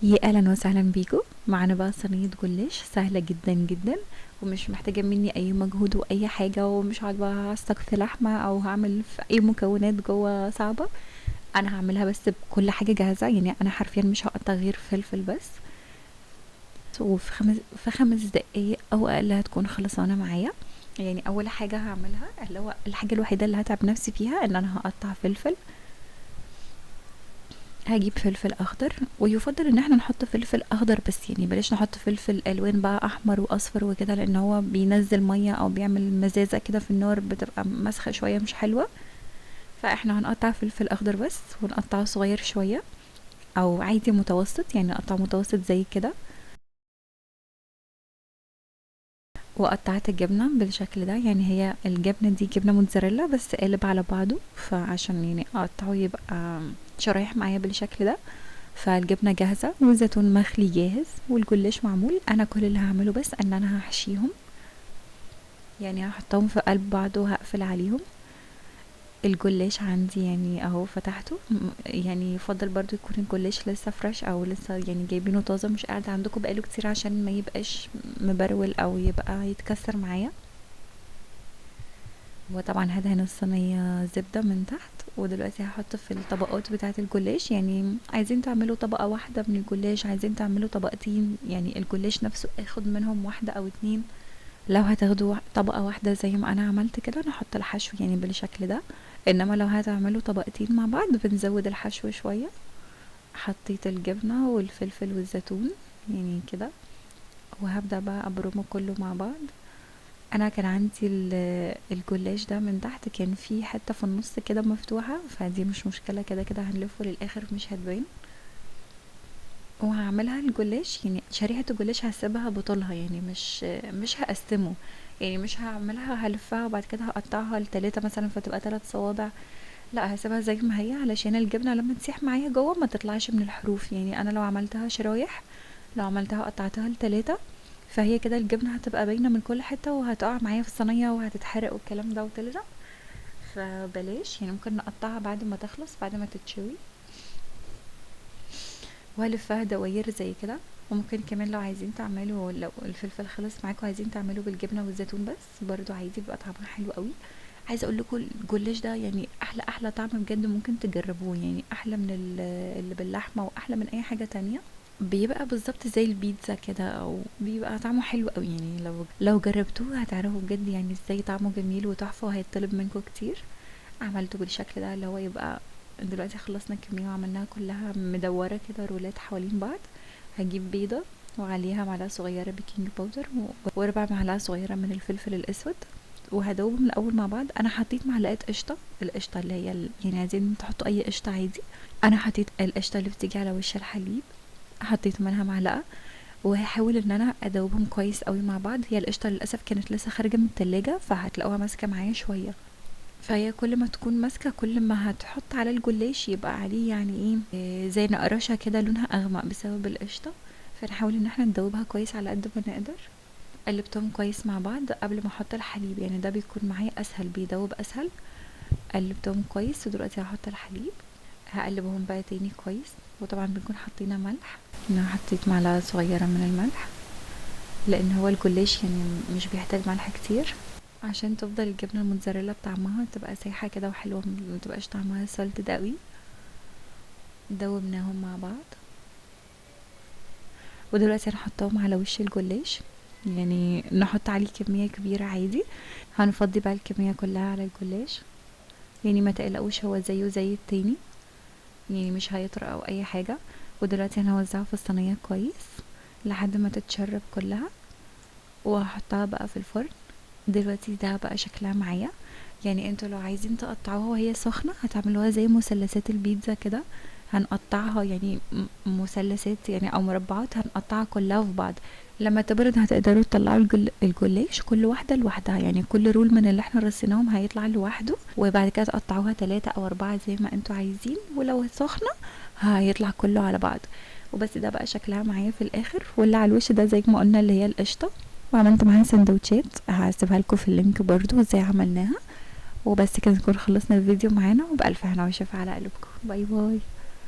يا اهلا وسهلا بيكم. معانا بقى صينيه جلاش سهله جدا جدا، ومش محتاجه مني اي مجهود واي حاجه، ومش هقعد بقى استقص لحمه او هعمل في اي مكونات جوه صعبه. انا هعملها بس بكل حاجه جاهزه، يعني انا حرفيا مش هقطع غير فلفل بس. وفي خمس دقايق او اقل هتكون خلصانه معايا. يعني اول حاجه هعملها اللي هو الحاجه الوحيده اللي هتعب نفسي فيها ان انا هقطع فلفل. هجيب فلفل اخضر، ويفضل ان احنا نحط فلفل اخضر بس، يعني بلاش نحط فلفل الوان بقى احمر واصفر وكده، لان هو بينزل ميه او بيعمل مزازه كده في النار، بتبقى مسخه شويه مش حلوه. فاحنا هنقطع فلفل اخضر بس، ونقطعه صغير شويه او عادي متوسط، يعني نقطع متوسط زي كده. وقطعت الجبنه بالشكل ده، يعني هي الجبنه دي جبنه موتزاريلا بس قالب على بعضه، فعشان يعني اقطعه يبقى شرايح معايا بالشكل ده. فالجبنه جاهزه والزيتون مخلي جاهز والجلاش معمول. انا كل اللي هعمله بس ان انا هحشيهم، يعني هحطهم في قلب بعض وهقفل عليهم. الجلاش عندي يعني اهو فتحته، يعني يفضل برضو يكون الجلاش لسه فريش او لسه يعني جايبينه طازه، مش قاعد عندكم بقاله كتير، عشان ما يبقاش مبرول او يبقى يتكسر معايا. وطبعا هدهن الصينية زبدة من تحت. ودلوقتي هحط في الطبقات بتاعة الجلاش، يعني عايزين تعملوا طبقة واحدة من الجلاش، عايزين تعملوا طبقتين، يعني الجلاش نفسه اخد منهم واحدة او اتنين. لو هتاخدوا طبقة واحدة زي ما انا عملت كده، انا احط الحشو يعني بالشكل ده. انما لو هتعملوا طبقتين مع بعض بنزود الحشو شوية. حطيت الجبنة والفلفل والزيتون يعني كده، وهبدأ بقى ابرمه كله مع بعض. انا كان عندي الجلاش ده من تحت كان في حته في النص كده مفتوحه، فدي مش مشكله، كده كده هنلفه للاخر مش هتبان. وهعملها الجلاش، يعني شريحه الجلاش هسيبها بطولها، يعني مش هقسمه، يعني مش هعملها هلفها وبعد كده هقطعها لتلاتة مثلا فتبقى 3 صوابع. لا، هسيبها زي ما هي علشان الجبنه لما تسيح معايا جوه ما تطلعش من الحروف. يعني انا لو عملتها شرايح، لو عملتها قطعتها لتلاتة، فهي كده الجبنة هتبقى باينة من كل حتة وهتقع معايا في الصينية وهتتحرق والكلام ده وتلزق. فبلاش، يعني ممكن نقطعها بعد ما تخلص، بعد ما تتشوي، وهلفها دواير زي كده. وممكن كمان لو عايزين تعملوا، لو الفلفل خلص معاكم عايزين تعملوا بالجبنة والزيتون بس برضو عادي، بيبقى طعمها حلو قوي. عايزه اقول لكم الجلاش ده يعني احلى طعم بجد، ممكن تجربوه، يعني احلى من اللي باللحمه واحلى من اي حاجه تانية. بيبقى بالظبط زي البيتزا كده، او بيبقى طعمه حلو قوي، يعني لو جربتوه هتعرفوا بجد يعني ازاي طعمه جميل وتحفه، وهيطلب منكم كتير. عملته بالشكل ده اللي هو يبقى. دلوقتي خلصنا الكميه وعملناها كلها مدوره كده رولات حوالين بعض. هجيب بيضه وعليها معلقه صغيره بيكنج باودر وربع معلقه صغيره من الفلفل الاسود، وهدوبهم الاول مع بعض. انا حطيت معلقه قشطه، القشطه اللي هي يعني عايزين تحطوا اي قشطه عادي. انا حطيت القشطه اللي بتيجي على وش الحليب، حطيت منها معلقه. وهحاول ان انا ادوبهم كويس قوي مع بعض. هي القشطه للاسف كانت لسه خارجه من التلاجة، فهتلاقوها ماسكه معايا شويه. فهي كل ما تكون ماسكه كل ما هتحط على الجلاش يبقى عليه يعني إيه زي نقرشه كده لونها اغمق بسبب القشطه. فنحاول ان احنا ندوبها كويس على قد ما نقدر. قلبتهم كويس مع بعض قبل ما احط الحليب، يعني ده بيكون معايا اسهل، بيدوب اسهل. قلبتهم كويس ودلوقتي هحط الحليب. هقلبهم بقى تاني كويس. وطبعا بنكون حطينا ملح، انا حطيت معلقه صغيره من الملح، لان هو الجلاش يعني مش بيحتاج ملح كتير، عشان تفضل الجبنه الموتزاريلا بطعمها تبقى سايحه كده وحلوه، متبقاش طعمها سلطة قوي. دوبناهم مع بعض. ودلوقتي هنحطهم على وش الجلاش، يعني نحط عليه كميه كبيره عادي. هنفضي بقى الكميه كلها على الجلاش، يعني ما تقلقوش هو زيه زي التاني، يعني مش هيطرق او اي حاجه. ودلوقتي هنوزعه في الصينيه كويس لحد ما تتشرب كلها، وهحطها بقى في الفرن. دلوقتي ده بقى شكلها معايا. يعني انتوا لو عايزين تقطعوها وهي سخنة هتعملوها زي مثلثات البيتزا كده. هنقطعها يعني مثلثات يعني او مربعات، هنقطعها كلها في بعض. لما تبرد هتقدروا تطلعوا الجلاش كل واحدة لوحدها، يعني كل رول من اللي احنا رصيناهم هيطلع لوحده، وبعد كده تقطعوها 3 أو 4 زي ما انتوا عايزين، ولو سخنة هيطلع كله على بعض. وبس ده بقى شكلها معايا في الاخر. واللي على الوش ده زي ما قلنا اللي هي القشطة. وعملت معاها سندوتشات هسيبها لكم في اللينك برضو ازاي عملناها. وبس كده نكون خلصنا الفيديو معانا، وبألف هنا وشفا على قلبكم. باي باي.